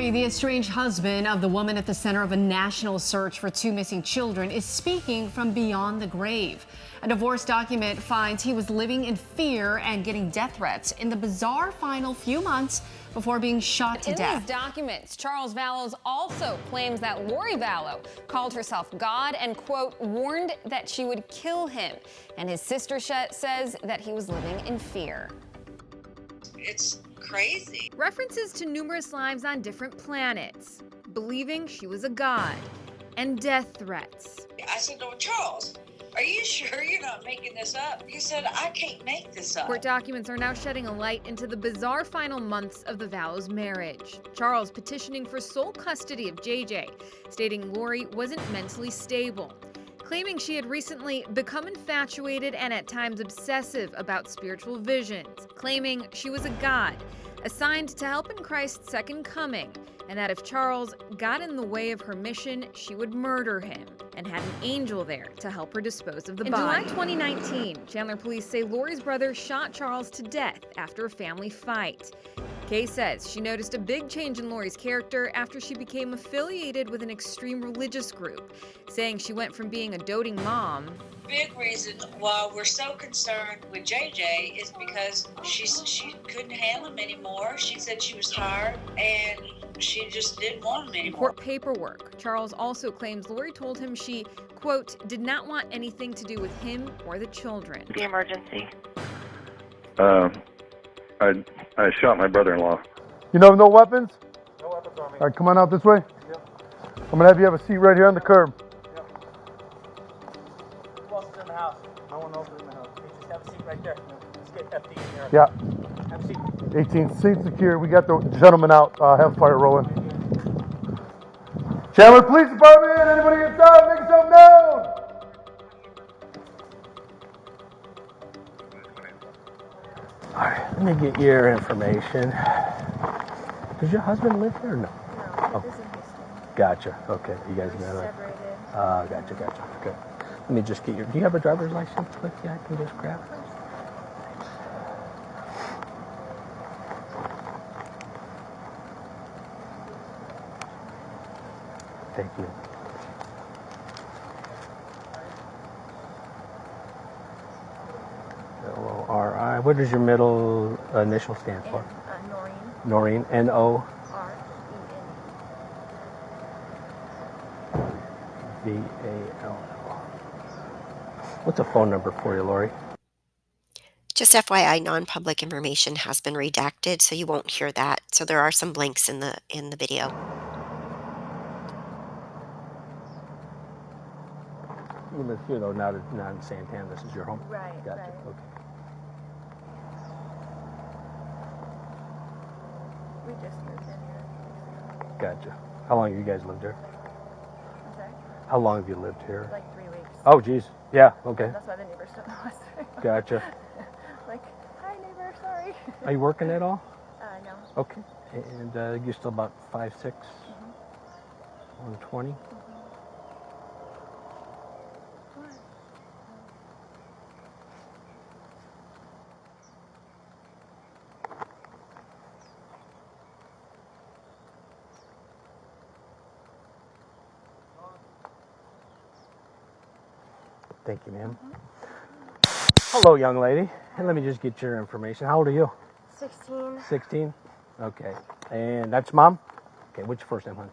Lori, the estranged husband of the woman at the center of a national search for 2 missing children, is speaking from beyond the grave. A divorce document finds he was living in fear and getting death threats in the bizarre final few months before being shot to death. In these documents, Charles Vallow also claims that Lori Vallow called herself God and, quote, warned that she would kill him. And his sister says that he was living in fear. It's crazy. References to numerous lives on different planets, believing she was a god, and death threats. I said, "No, Charles, are you sure you're not making this up?" He said, "I can't make this up." Court documents are now shedding a light into the bizarre final months of the Vallows' marriage. Charles petitioning for sole custody of JJ, stating Lori wasn't mentally stable, claiming she had recently become infatuated and at times obsessive about spiritual visions, claiming she was a god assigned to help in Christ's second coming, and that if Charles got in the way of her mission, she would murder him, and had an angel there to help her dispose of the body. In July 2019, Chandler police say Lori's brother shot Charles to death after a family fight. Kay says she noticed a big change in Lori's character after she became affiliated with an extreme religious group, saying she went from being a doting mom. Big reason why we're so concerned with JJ is because she couldn't handle him anymore. She said she was tired and she just didn't want him anymore. Court paperwork. Charles also claims Lori told him she, quote, did not want anything to do with him or the children. The emergency. I shot my brother-in-law. You know, no weapons? No weapons on me. All right, come on out this way. Yep. I'm gonna have you have a seat right here on the curb. Yep. Who else is in the house? No one else is in the house. You just have a seat right there. Let's get FD in here. Yeah. Have a seat. 18 seats secure. We got the gentleman out. Have fire rolling. Chandler Police Department, anybody inside, make yourself known. All right, let me get your information. Does your husband live here or no? No, Oh. this is in Houston. Gotcha. Okay, you guys We're know separated. Gotcha. Okay. Let me just get your. Do you have a driver's license with you? I can just grab. Thank you. L-O-R-I. What does your middle initial stand for? Noreen. Noreen. N-O. R-E-N. V-A-L-L. What's a phone number for you, Lori? Just FYI, non-public information has been redacted, so you won't hear that. So there are some blanks in the video. You live here though, not in Santana. This is your home. Right. Gotcha. Right. Okay. We just moved in here. Gotcha. How long have you guys lived here? I'm sorry. How long have you lived here? Like 3 weeks. Oh, geez. Yeah. Okay. That's why the neighbors don't know us. Gotcha. Like, hi neighbor, sorry. Are you working at all? No. Okay. And you're still about 5'6", 120. Thank you, ma'am. Hello, young lady. And let me just get your information. How old are you? 16. 16? Okay. And that's mom? Okay, what's your first name, honey?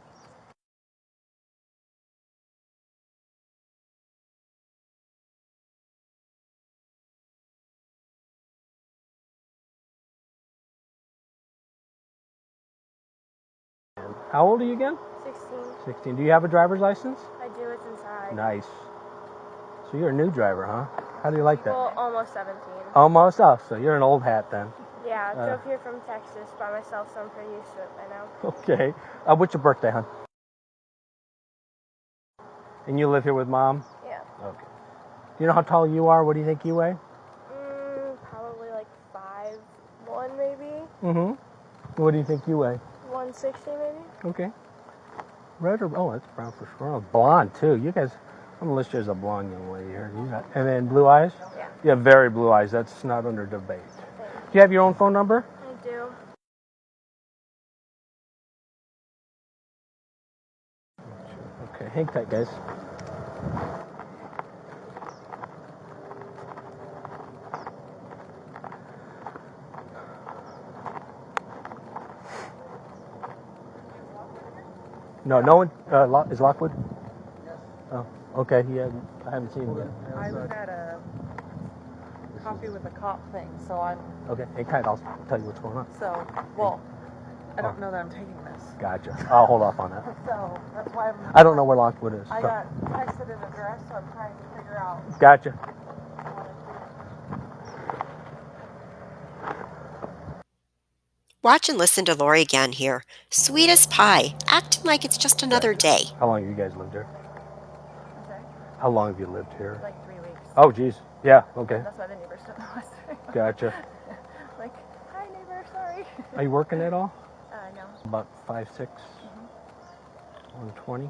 And how old are you again? 16. 16. Do you have a driver's license? I do, it's inside. Nice. So you're a new driver, huh? How do you like that? Well, almost 17. Almost? Oh, so you're an old hat then. Yeah, I drove here from Texas by myself, so I'm pretty used to it by now. Okay. What's your birthday, hon? And you live here with mom? Yeah. Okay. Do you know how tall you are? What do you think you weigh? Probably like 5'1" maybe. Mm-hmm. What do you think you weigh? 160 maybe. Okay. Red or, oh, that's brown for sure. Oh, blonde too. You guys, I'm gonna list you as a blonde young lady here. You got, and then blue eyes? Yeah. You have very blue eyes. That's not under debate. Do you have your own phone number? I do. hang tight, guys. No, no one. Is Lockwood? Yes. Oh, okay. I haven't seen him yet. I was at a coffee with a cop thing, so I'm. Okay, hang tight. I'll tell you what's going on. So, well, I don't know that I'm taking this. Gotcha. I'll hold off on that. So that's why I don't know where Lockwood is. I got texted an address, so I'm trying to figure out. Gotcha. Watch and listen to Lori again here. Sweet as pie, acting like it's just another day. How long have you guys lived here? Okay. How long have you lived here? Like 3 weeks. Oh, geez. Yeah, okay. That's why the neighbors didn't know I was there. Gotcha. Like, hi neighbor, sorry. Are you working at all? No. About 5'6", 120.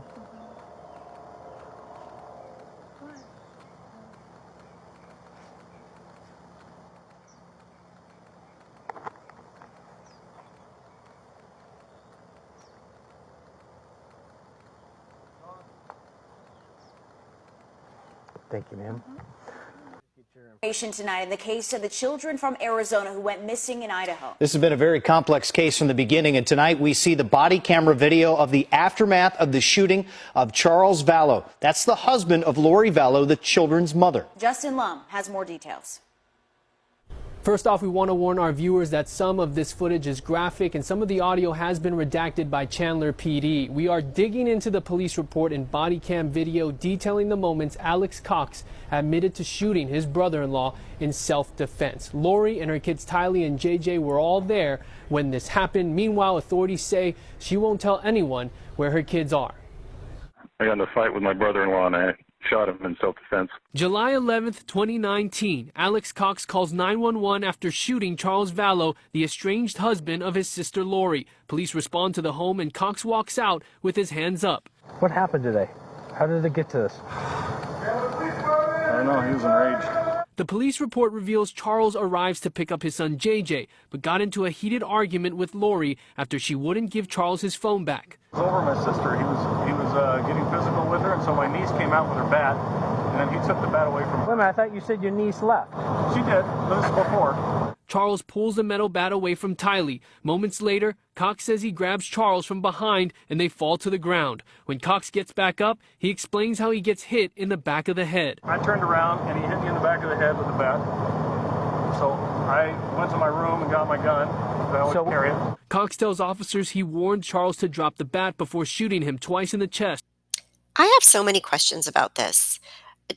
Thank you, ma'am. Tonight in the case of the children from Arizona who went missing in Idaho. This has been a very complex case from the beginning, and tonight we see the body camera video of the aftermath of the shooting of Charles Vallow. That's the husband of Lori Vallow, the children's mother. Justin Lum has more details. First off, we want to warn our viewers that some of this footage is graphic and some of the audio has been redacted by Chandler PD. We are digging into the police report and body cam video detailing the moments Alex Cox admitted to shooting his brother-in-law in self-defense. Lori and her kids Tylee and JJ were all there when this happened. Meanwhile, authorities say she won't tell anyone where her kids are. I got in a fight with my brother-in-law and I shot him in self-defense. July 11th, 2019, Alex Cox calls 911 after shooting Charles Vallow, the estranged husband of his sister Lori. Police respond to the home and Cox walks out with his hands up. What happened today? How did it get to this? I don't know, he was enraged. The police report reveals Charles arrives to pick up his son JJ, but got into a heated argument with Lori after she wouldn't give Charles his phone back. It was over my sister. He was getting physical with her, and so my niece came out with her bat, and then he took the bat away from her. Wait a minute, I thought you said your niece left. She did, but this is before. Charles pulls the metal bat away from Tylee. Moments later, Cox says he grabs Charles from behind and they fall to the ground. When Cox gets back up, he explains how he gets hit in the back of the head. I turned around and he hit me in the back of the head with the bat. So I went to my room and got my gun. I always carry it. Cox tells officers he warned Charles to drop the bat before shooting him twice in the chest. I have so many questions about this.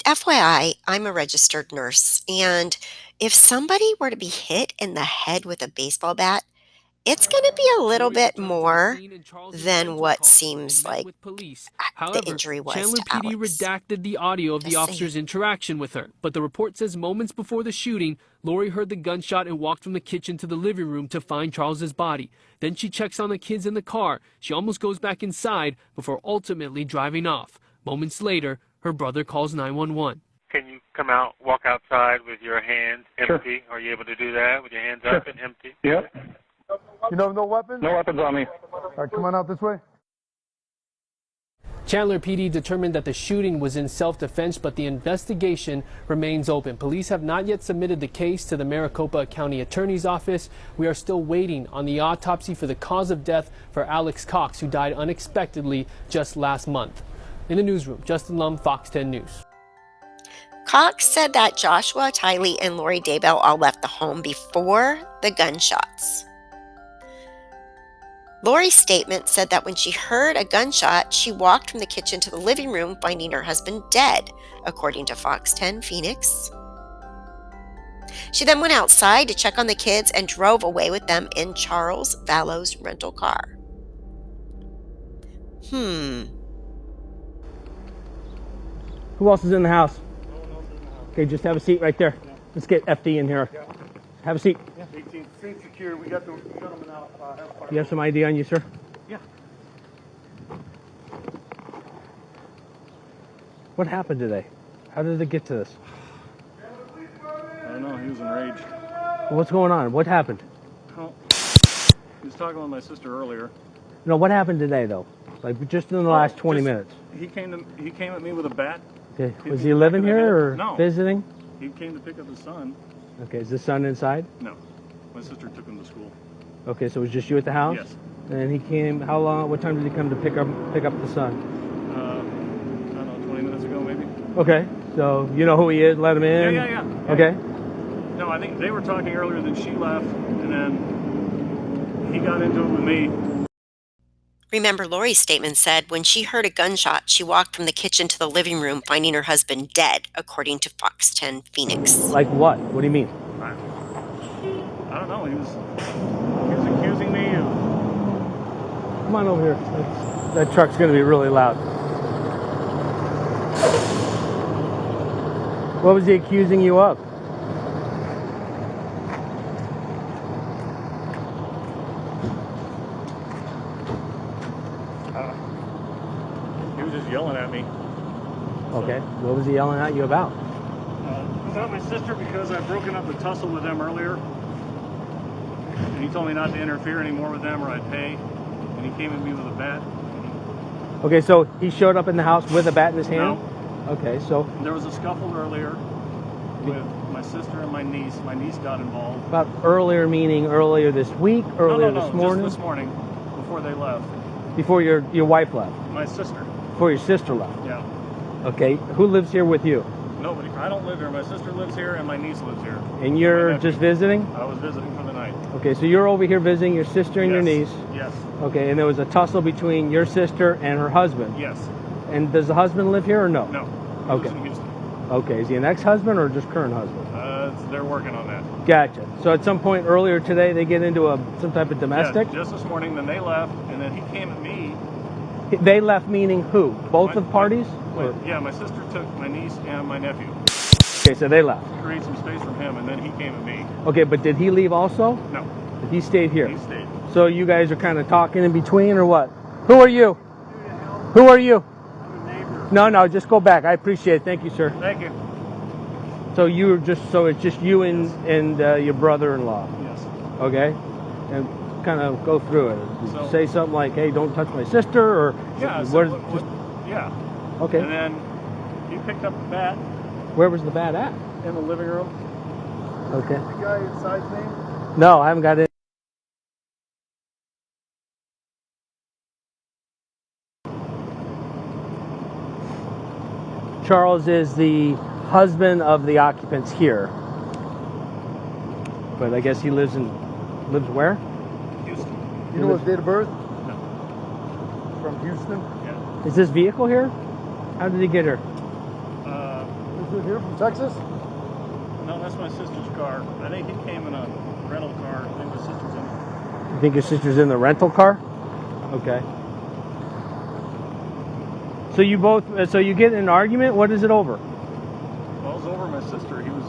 FYI, I'm a registered nurse, and if somebody were to be hit in the head with a baseball bat, it's going to be a little bit more than what seems like the injury was Chandler to PD Alex. redacted the audio of the officer's interaction with her, but the report says moments before the shooting, Lori heard the gunshot and walked from the kitchen to the living room to find Charles's body. Then she checks on the kids in the car. She almost goes back inside before ultimately driving off. Moments later, her brother calls 911. Can you come out, walk outside with your hands empty? Sure. Are you able to do that with your hands up and empty? Yep. You know, no weapons? No weapons on me. All right, come on out this way. Chandler PD determined that the shooting was in self-defense, but the investigation remains open. Police have not yet submitted the case to the Maricopa County Attorney's Office. We are still waiting on the autopsy for the cause of death for Alex Cox, who died unexpectedly just last month. In the newsroom, Justin Lum, Fox 10 News. Cox said that Joshua, Tylee, and Lori Daybell all left the home before the gunshots. Lori's statement said that when she heard a gunshot, she walked from the kitchen to the living room, finding her husband dead, according to Fox 10 Phoenix. She then went outside to check on the kids and drove away with them in Charles Vallow's rental car. Who else is in the house? Okay, just have a seat right there. Let's get FD in here. Have a seat. 18th Street secure. We got the gentleman out. You have some ID on you, sir? Yeah. What happened today? How did it get to this? I don't know, he was enraged. What's going on? What happened? Oh, he was talking with my sister earlier. No, what happened today, though? Like just in the last 20 minutes? He came at me with a bat. Okay. Was he living here or no. visiting? He came to pick up his son. Okay. Is the son inside? No. My sister took him to school. Okay. So it was just you at the house? Yes. And he came. How long? What time did he come to pick up the son? I don't know, 20 minutes ago maybe. Okay. So you know who he is? Let him in. Yeah. Okay. No, I think they were talking earlier, then she left, and then he got into it with me. Remember, Lori's statement said when she heard a gunshot, she walked from the kitchen to the living room, finding her husband dead, according to Fox 10 Phoenix. Like what? What do you mean? I don't know. He was accusing me of... Come on over here. That truck's going to be really loud. What was he accusing you of? He was just yelling at me. Okay. What was he yelling at you about? About my sister, because I've broken up the tussle with them earlier. And he told me not to interfere anymore with them or I'd pay. And he came at me with a bat. Okay, so he showed up in the house with a bat in his hand? No. Okay, so... There was a scuffle earlier with my sister and my niece. My niece got involved. About earlier meaning earlier this week? Earlier No, this morning? Just this morning, before they left. Before your wife left? My sister. Before your sister left? Yeah. Okay, who lives here with you? Nobody. I don't live here. My sister lives here and my niece lives here. And you're just visiting? I was visiting for the night. Okay, so you're over here visiting your sister and your niece? Yes. Okay, and there was a tussle between your sister and her husband? Yes. And does the husband live here or no? No. Okay. Lives in Houston. Okay, is he an ex-husband or just current husband? They're working on that. Gotcha. So at some point earlier today, they get into some type of domestic? Yeah, just this morning, then they left, and then he came at me. They left meaning who? Both of parties? Yeah, my sister took my niece and my nephew. Okay, so they left. To create some space from him, and then he came at me. Okay, but did he leave also? No. He stayed here? He stayed. So you guys are kind of talking in between or what? Who are you? Who are you? I'm a neighbor. No, just go back. I appreciate it. Thank you, sir. Thank you. So it's just you and your brother-in-law? Yes. Okay. And kind of go through it. So, say something like, hey, don't touch my sister, or... Yeah. Yeah. Okay. And then he picked up the bat. Where was the bat at? In the living room. Okay. The guy inside's name? No, I haven't got it. Charles is the husband of the occupants here. But I guess he lives where? Houston. You know his date of birth? No. From Houston? Yeah. Is this vehicle here? How did he get here? Is it here from Texas? No, that's my sister's car. I think he came in a rental car. I think my sister's in it. You think your sister's in the rental car? Okay. So you get in an argument? What is it over? Well, it was over my sister. He was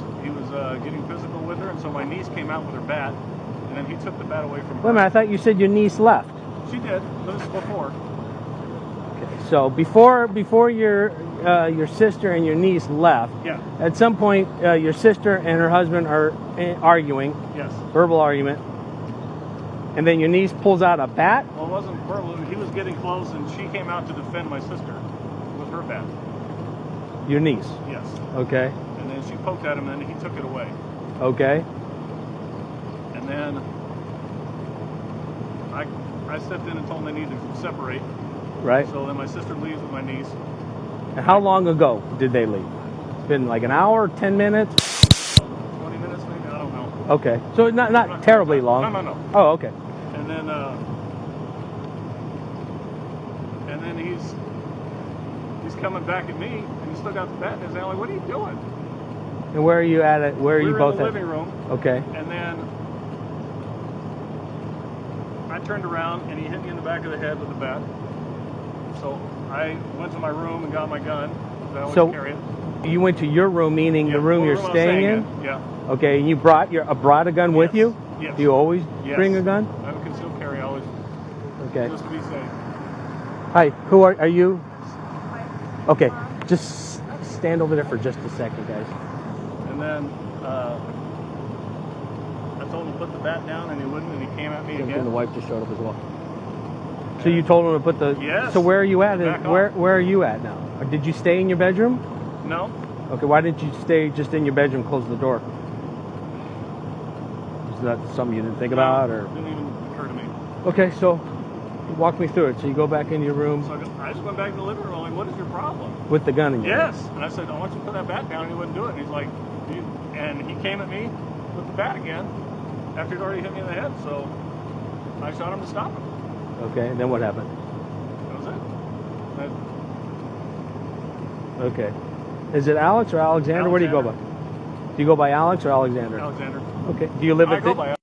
getting physical with her, and so my niece came out with her bat, and then he took the bat away from her. Wait a minute, I thought you said your niece left. She did. This was before. Okay. So before your sister and your niece left, yeah. At some point your sister and her husband are arguing. Yes. Verbal argument. And then your niece pulls out a bat? Well, it wasn't verbal. He was getting close, and she came out to defend my sister with her bat. Your niece? Yes. Okay. And then she poked at him, and then he took it away. Okay. And then I stepped in and told them they needed to separate. Right. So then my sister leaves with my niece. And how long ago did they leave? It's been like an hour, 10 minutes? 20 minutes maybe? I don't know. Okay. So not terribly long. No. Oh, okay. And then he's coming back at me, and he's still got the bat in his hand. Like, what are you doing? And where are you at it? Where are you both in the at? living room. Okay. And then I turned around, and he hit me in the back of the head with the bat. So I went to my room and got my gun. I always carry it. You went to your room, meaning the room you're staying in? Yeah. Okay, and you brought a gun with you? Yes. Do you always bring a gun? I have a concealed carry always. Okay. Just to be safe. Hi, who are you? Okay, just stand over there for just a second, guys. And then I told him to put the bat down, and he wouldn't, and he came at me again. And the wife just showed up as well. So you told him to put the... Yes. So where are you at? Back Where are you at now? Or did you stay in your bedroom? No. Okay, why didn't you stay just in your bedroom, close the door? Is that something you didn't think about? Or Didn't even occur to me. okay, so walk me through it. So you go back into your room So I just went back to the living room. Like, what is your problem? with the gun in your hand. Yes. And I said, I want you to put that bat down. And he wouldn't do it. And he's like, and he came at me with the bat again after he'd already hit me in the head. So I shot him to stop him. Okay, and then what happened? That was it. Okay. Is it Alex or Alexander? What do you go by? Do you go by Alex or Alexander? Alexander. Okay. Do you live I at go the... by Alex.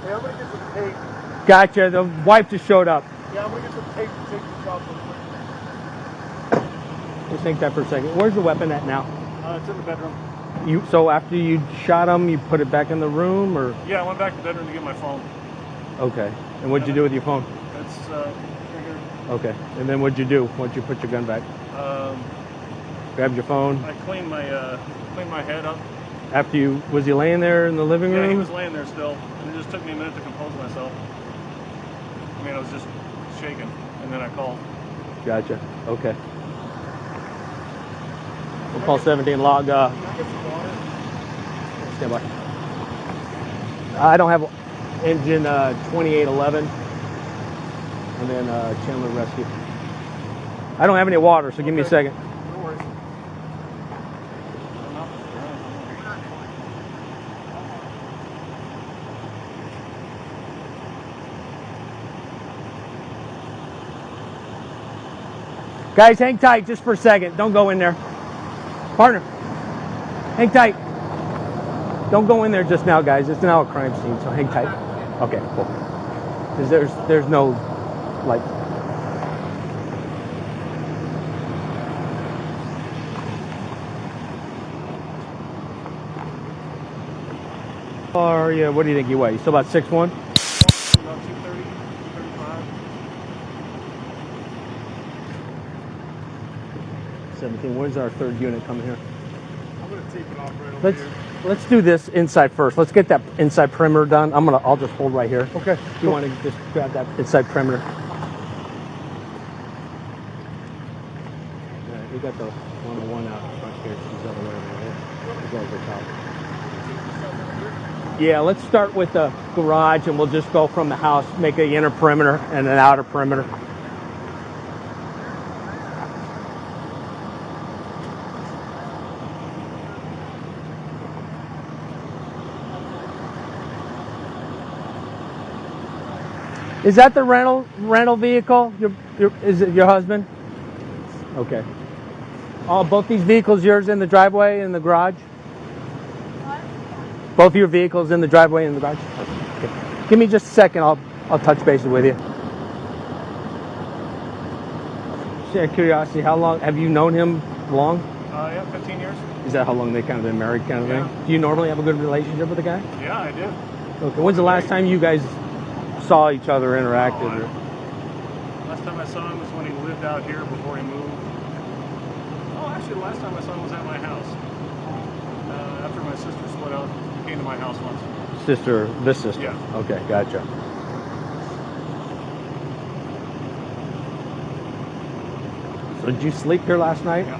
Hey, I'm gonna get some tape. Gotcha. The wife just showed up. Yeah, I'm gonna get some tape to take the shot real quick. Just think that for a second. Where's the weapon at now? It's in the bedroom. So after you shot him, you put it back in the room, or? Yeah, I went back to the bedroom to get my phone. Okay. And what'd you do with your phone? It's right here. Okay. And then what'd you do once you put your gun back? Grabbed your phone. I cleaned my head up. After you, was he laying there in the living room? Yeah, he was laying there still. And it just took me a minute to compose myself. I mean, I was just shaking, and then I called. Gotcha. Okay. We'll call 17 log. Stand by. I don't have engine 2811, and then Chandler Rescue. I don't have any water, so give me a second. No worries. Guys, hang tight just for a second. Don't go in there. Partner, hang tight. Don't go in there just now, guys. It's now a crime scene, so hang tight. Okay, cool. Because there's no, like... Or, yeah, what do you think you weigh? You still about 6'1"? About 230, 235. 17. Where's our third unit coming here? I'm gonna tape it off right over here. Let's do this inside first. Let's get that inside perimeter done. I'll just hold right here. Okay. You want to just grab that inside perimeter? Alright, we got the 101 out front here. She's other way over there. We'll go over the top. Yeah, let's start with the garage and we'll just go from the house, make an inner perimeter and an outer perimeter. Is that the rental vehicle? Is it your husband? Okay. Both these vehicles yours in the driveway and the garage? Both of your vehicles in the driveway and the garage? Okay. Give me just a second. I'll touch bases with you. Just out of curiosity, how long have you known him? Long? Yeah, 15 years. Is that how long they kind of been married, kind of thing? Do you normally have a good relationship with the guy? Yeah, I do. Okay. When's the last time you guys saw each other, interacted? Last time I saw him was when he lived out here before he moved. Oh, actually, the last time I saw him was at my house. After my sister split out, he came to my house once. This sister? Yeah. Okay, gotcha. So did you sleep here last night? Yeah.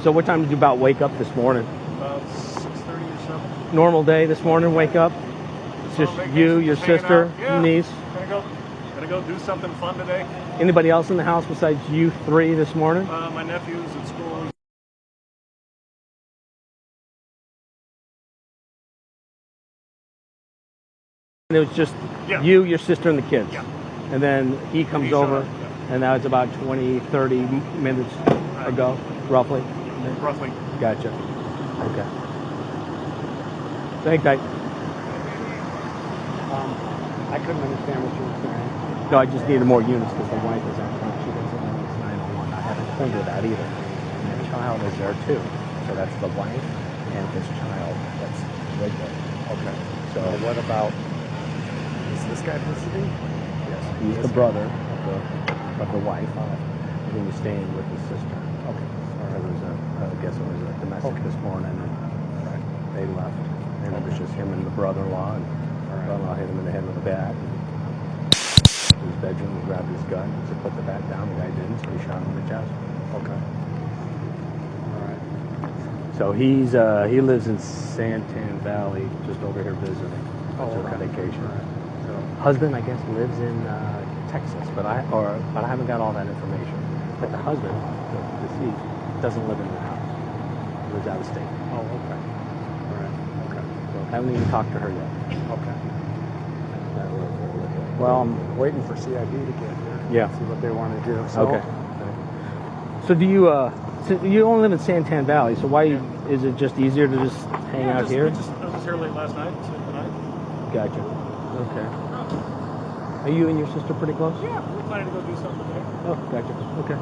So what time did you about wake up this morning? About 6:30 or so. Normal day this morning, wake up? It's just you, your sister, niece? Gonna go do something fun today. Anybody else in the house besides you three this morning? My nephew's at school. And it was just you, your sister, and the kids? Yeah. And then he comes over, and that was about 20, 30 minutes ago, roughly? Roughly. Gotcha. Okay. Thank you. I couldn't understand what you were saying. No, I just needed more units because the wife is out front. She doesn't know it's 901. I haven't told her that either. And the child is there too. So that's the wife and his child that's with her. Okay. So what about, Is this guy visiting? yes, he's the brother of the wife. And he was staying with his sister. Okay. It was I guess it was a domestic this morning and they left. And it was just him and the brother-in-law, and the brother-in-law hit him in the head with a bat. In his bedroom, he grabbed his gun to put the bat down. The guy didn't, so he shot him in the chest. Okay. All right. So he lives in Santan Valley, just over here visiting. Oh, just okay. on vacation. All right. So, Husband, I guess, lives in Texas, but I haven't got all that information. But the husband, the deceased, doesn't live in the house. He lives out of state. oh, okay. All right. Okay. So haven't even talked to her yet. Okay. Well, I'm waiting for CID to get here. Yeah. See what they want to do. So, Okay. So do you? So you only live in Santan Valley. So why is it just easier to just hang out here? I was just here late last night. Spent the night. Gotcha. Okay. Are you and your sister pretty close? Yeah, we're planning to go do something today. Oh, gotcha. Okay.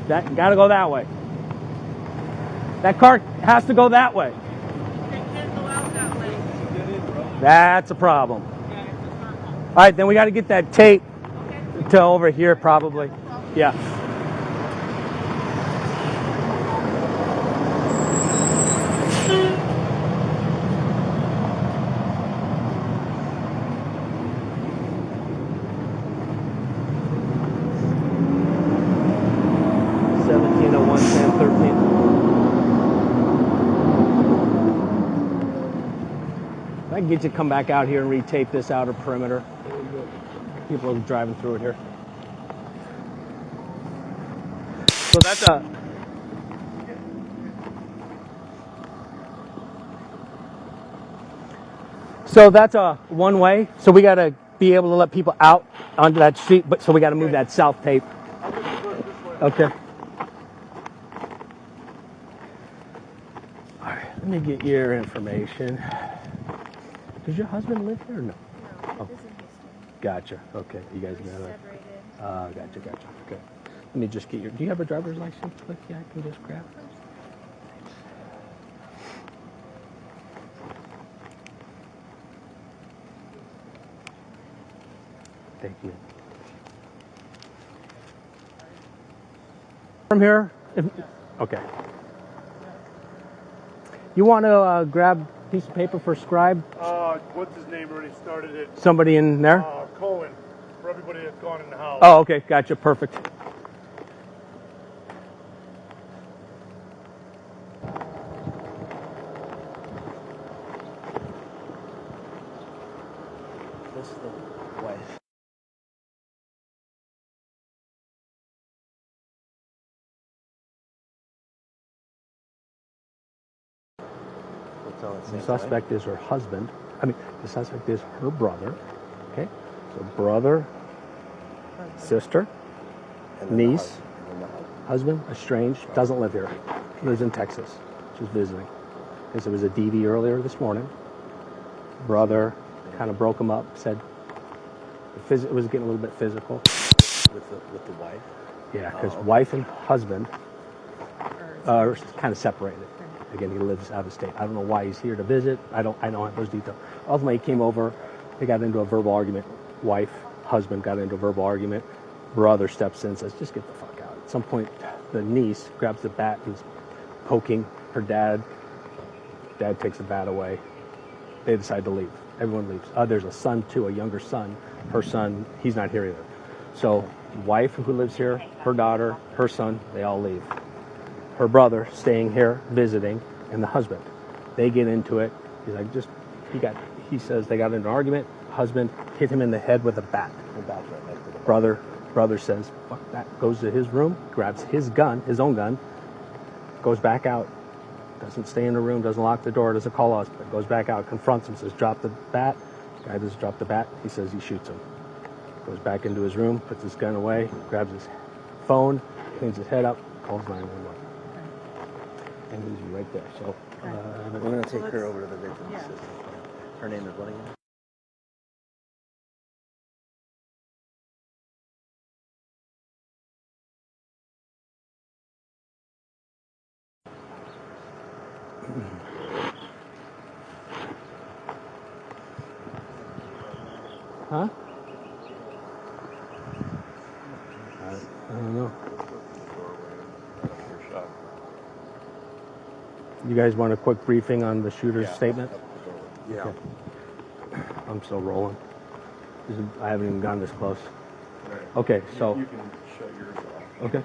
That gotta go that way. That car has to go that way. They can't go out that way. That's a problem. All right, then we got to get that tape to over here probably. Yeah. I can get you to come back out here and retape this outer perimeter. People are driving through it here. So that's a one way. So we got to be able to let people out onto that street, but so we got to move that south tape. Okay. All right, let me get your information. Does your husband live here or no? No, he lives in Houston. Gotcha. Okay, you guys We're met. separated. Gotcha. Okay. Let me just get your. Do you have a driver's license with you? I can just grab. Thank you. From here. Okay. You want to grab a piece of paper for scribe? What's his name already started it? Somebody in there? Cohen. For everybody that's gone in the house. Oh, okay. Gotcha. Perfect. This is the wife. The suspect is her husband. The suspect is her brother. Okay? So brother, sister, niece, husband, estranged, doesn't live here. Lives in Texas. She's visiting. Because there was a DV earlier this morning. Brother kind of broke him up, said it was getting a little bit physical. With the wife? Yeah, because wife and husband are kind of separated. Again, he lives out of state. I don't know why he's here to visit. I don't have those details. Ultimately, he came over. They got into a verbal argument. Wife, husband got into a verbal argument. Brother steps in and says, just get the fuck out. At some point, the niece grabs the bat and is poking her dad. Dad takes the bat away. They decide to leave. Everyone leaves. There's a son, too, a younger son. Her son, he's not here either. So, wife who lives here, her daughter, her son, they all leave. Her brother staying here, visiting, and the husband. They get into it. He's like, he says they got into an argument. Husband hit him in the head with a bat. Brother says, fuck that. Goes to his room, grabs his gun, his own gun, goes back out. Doesn't stay in the room, doesn't lock the door, doesn't call us, but goes back out, confronts him, says, drop the bat. The guy doesn't drop the bat. He says he shoots him. Goes back into his room, puts his gun away, grabs his phone, cleans his head up, calls 911. And he's right there. So we're going to take her over to the victim's assistant. Her name is what again? Huh? I don't know. You guys want a quick briefing on the shooter's statement? Yeah. Okay. I'm still rolling. I haven't even gone this close. Okay, so. You can shut yours off. Okay.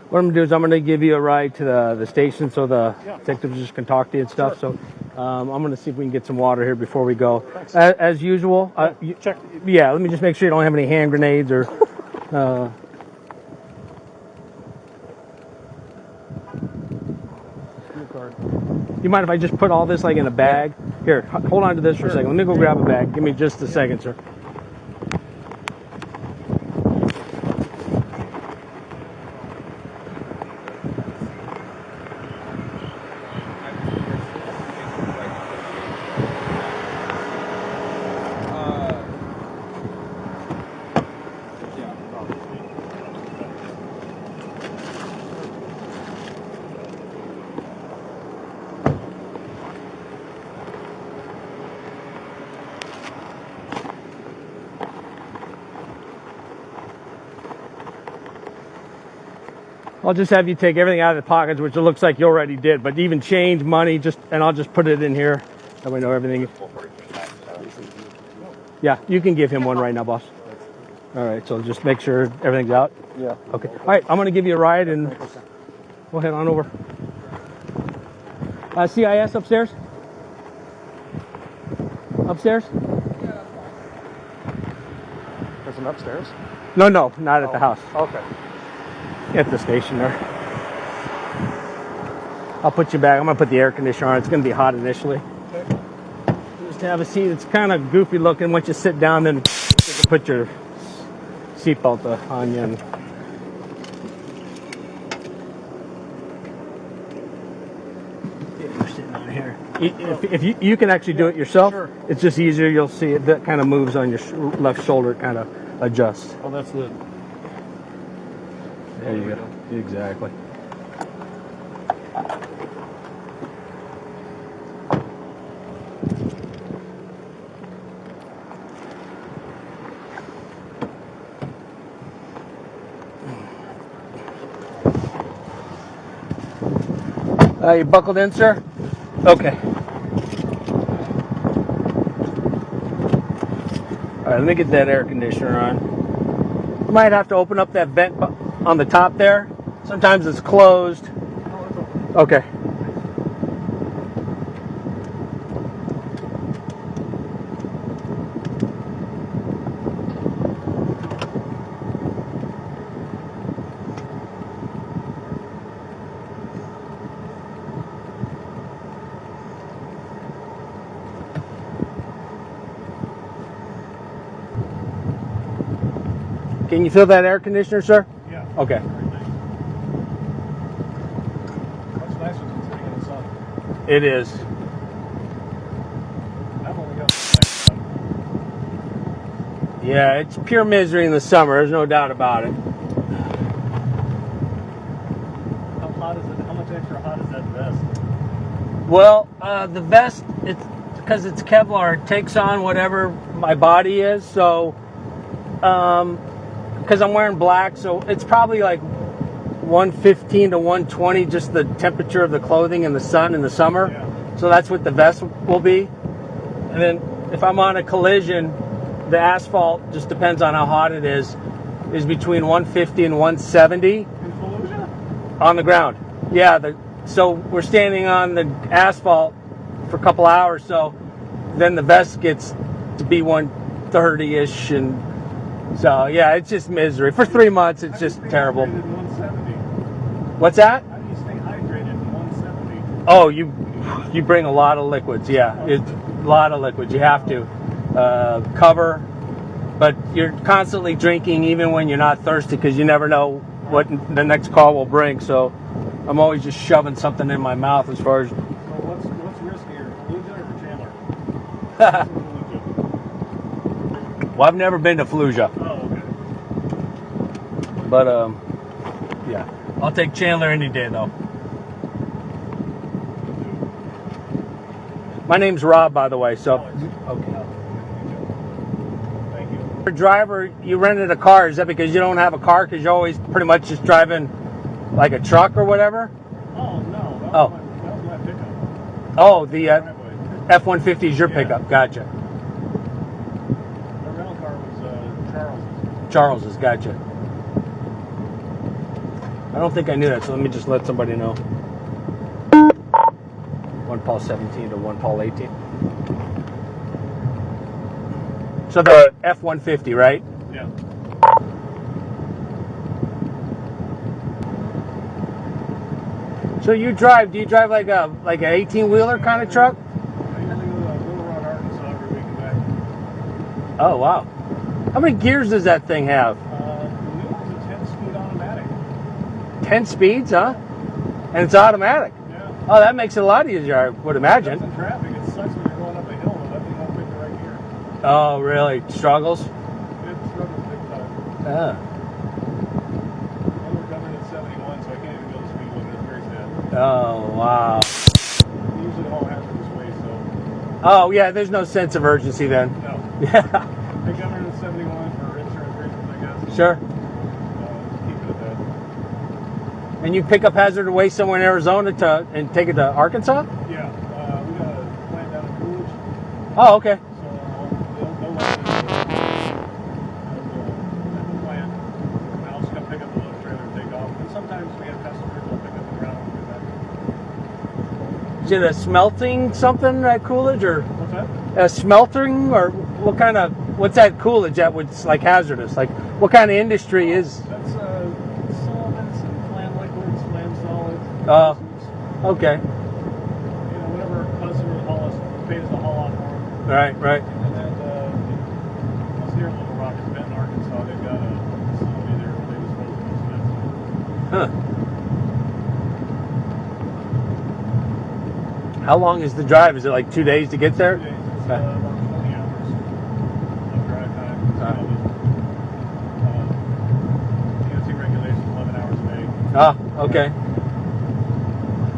What I'm going to do is I'm going to give you a ride to the station so the detectives just can talk to you and stuff. So I'm going to see if we can get some water here before we go. As usual, check. Yeah, let me just make sure you don't have any hand grenades or... You mind if I just put all this like in a bag? Here, hold on to this for a second. Let me go grab a bag. Give me just a second, sir. I'll just have you take everything out of the pockets, which it looks like you already did, but even change, money, and I'll just put it in here so we know everything. Yeah, you can give him one right now, boss. All right, so just make sure everything's out. Yeah. Okay. All right, I'm going to give you a ride and we'll head on over. CIS upstairs? Upstairs? There's an upstairs? No, not at the house. Okay. At the station there. I'll put you back. I'm going to put the air conditioner on. It's going to be hot initially. Okay. Just have a seat. It's kind of goofy looking. Once you sit down, then you can put your seatbelt on you. And you're sitting on here. If you can actually do it yourself, sure. It's just easier. You'll see it that kind of moves on your left shoulder. It kind of adjusts. Oh, that's the... There you go. Exactly. You buckled in, sir? Okay. All right, let me get that air conditioner on. You might have to open up that vent on the top there. Sometimes it's closed. Okay. Can you feel that air conditioner, sir? Yeah. Okay. Much nicer than sitting in the sun. It is. I've only got Yeah, it's pure misery in the summer. There's no doubt about it. How hot is it? How much extra hot is that vest? Well, the vest, it's because it's Kevlar. It takes on whatever my body is. So, because I'm wearing black, so it's probably like 115 to 120, just the temperature of the clothing in the sun in the summer. Yeah. So that's what the vest will be. And then if I'm on a collision, the asphalt, just depends on how hot it is between 150 and 170 on the ground. Yeah, so we're standing on the asphalt for a couple hours, so then the vest gets to be 130-ish, and so yeah, it's just misery. For 3 months, it's just terrible. What's that? How do you stay hydrated in 170? Oh, you bring a lot of liquids. Yeah, it's a lot of liquids. You have to cover, but you're constantly drinking even when you're not thirsty because you never know what the next call will bring. So I'm always just shoving something in my mouth as far as. So what's riskier, Fallujah or Chandler? Well, I've never been to Fallujah. Oh, okay. But yeah, I'll take Chandler any day though. My name's Rob, by the way. So okay. Thank you. Driver, you rented a car. Is that because you don't have a car? Because you're always pretty much just driving like a truck or whatever? Oh, no. That was my pickup. Oh, the F-150 is your pickup. Gotcha. The rental car was Charles's. Charles's, gotcha. I don't think I knew that, so let me just let somebody know. 1 Paul 17 to 1 Paul 18. So the F-150, right? Yeah. So do you drive like a 18-wheeler kind of truck? I usually go to Little Rock, Arkansas every week and back. Oh, wow. How many gears does that thing have? The new one's a 10-speed automatic. 10 speeds, huh? And it's automatic. Yeah. Oh, that makes it a lot easier, I would imagine. In traffic, it sucks when you're going up a hill, but that thing won't pick the right gear. Oh, really? Struggles? It struggles big time. Yeah. We're coming at 71, so I can't even go the speed limit. It's very sad. Oh, wow. We usually haul hazardous waste, so. Oh, yeah, there's no sense of urgency then. No. Yeah. They come in at 71 for insurance reasons, I guess. Sure. Keep it at that. And you pick up hazardous waste somewhere in Arizona and take it to Arkansas? Yeah. We got a plant down in Coolidge. Oh, okay. So they'll let us at the plant. And I'll just come pick up the load trailer and take off. And sometimes we have customers who'll pick up the ground and do that. Is it a smelting something at Coolidge, or What's that? a smelting, or what's that Coolidge that was like hazardous? Like what kind of industry is? That's solvents and clam liquids, clam solids. Okay. You know, whatever customers haul us, pays us to haul on for them. Right. And then us near Little Rock, it's Benton, Arkansas. They've got a facility there where they dispose of those cement. Huh. How long is the drive? Is it like 2 days to get there? 2 days. It's about 20 hours of drive time. DOT regulations, 11 hours a day. Ah, okay.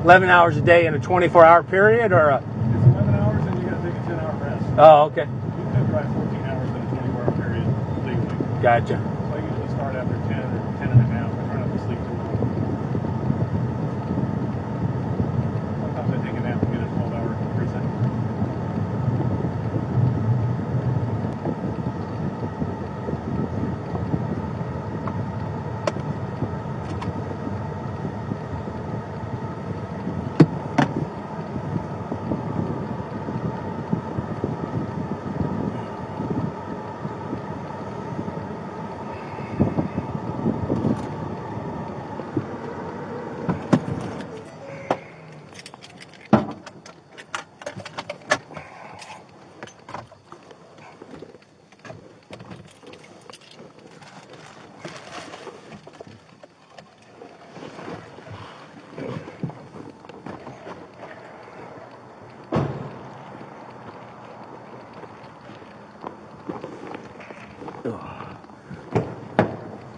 11 hours a day in a 24-hour period, or It's 11 hours and you got to take a 10-hour rest. Oh, okay. You can drive 14 hours in a 24-hour period legally. Gotcha. So I usually start after 10 or 10 and a half. I try not to sleep too long. Sometimes I take a nap and get a 12-hour reset.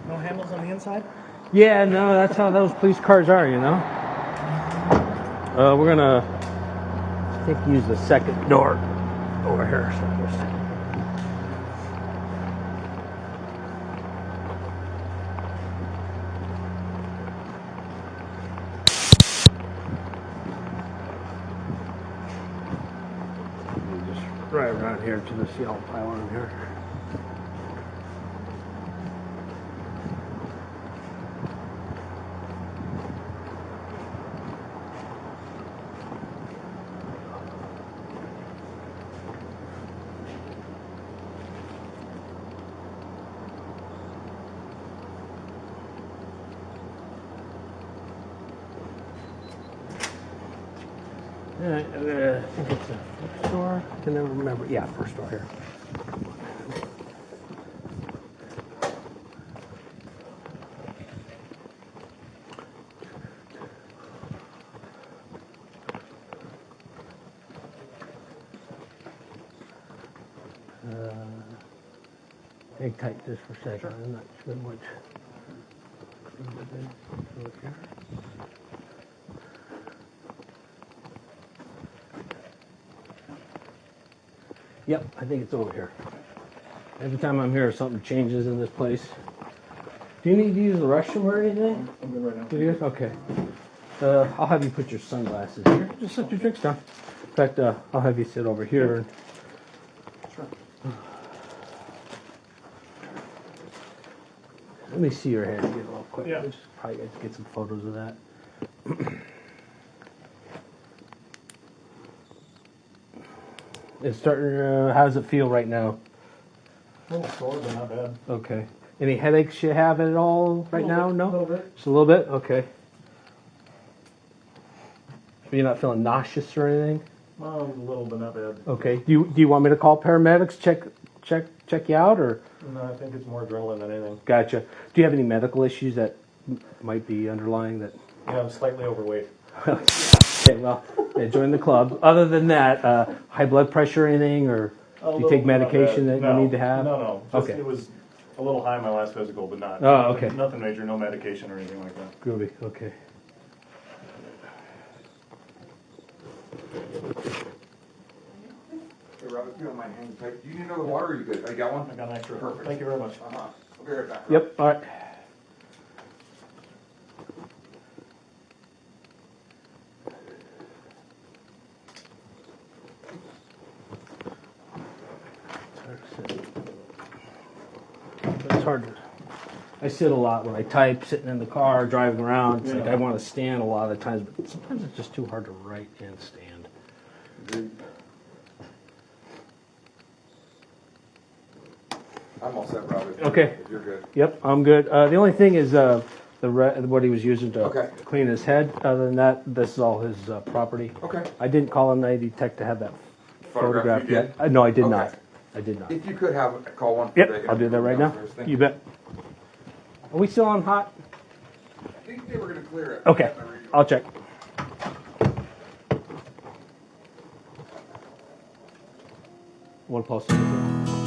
No handles on the inside? Yeah, no, that's how those police cars are, you know. We're gonna, I think, use the second door over here. drive around here to the yellow pylon here. Alright, I think it's a first store. I can never remember. Yeah, first store here. Hang tight just for a second. Sure. I'm not sure much. Yep, I think it's over here. Every time I'm here, something changes in this place. Do you need to use the restroom or anything? I'm good right now. Do you? Okay. I'll have you put your sunglasses here. Just set your drinks down. In fact, I'll have you sit over here. And Sure. let me see your head again real quick. Yeah. Just probably get some photos of that. It's starting. How does it feel right now? A little sore, but not bad. Okay. Any headaches you have at all right now? No? A little bit. Just a little bit? Okay. You're not feeling nauseous or anything? A little, but not bad. Okay. Do you want me to call paramedics, check you out, or? No, I think it's more adrenaline than anything. Gotcha. Do you have any medical issues that might be underlying that? Yeah, I'm slightly overweight. Okay, well, yeah, join the club. Other than that, high blood pressure or anything, or do you take medication that you need to have? No. Just, Okay. It was a little high in my last physical, but not. Oh, okay. Nothing major, no medication or anything like that. Groovy. Okay. Hey, Rob, if you don't mind hanging tight, do you need another water or are you good? I got one? I got an extra. Perfect. Thank you very much. I'll be right back. Yep. All right. It's hard to. I sit a lot when I type, sitting in the car, driving around. It's like I want to stand a lot of the times, but sometimes it's just too hard to write and stand. I'm all set, Rob. Okay. If you're good. Yep, I'm good. The only thing is what he was using to Okay. clean his head. Other than that, this is all his property. Okay. I didn't call a night detect to have that Photograph you yet. did? No, I did Okay. not. I did not. If you could call one. Yep, I'll do that right now. Thank You bet. Are we still on hot? I think they were going to clear it. Okay, I'll check. Want to pause?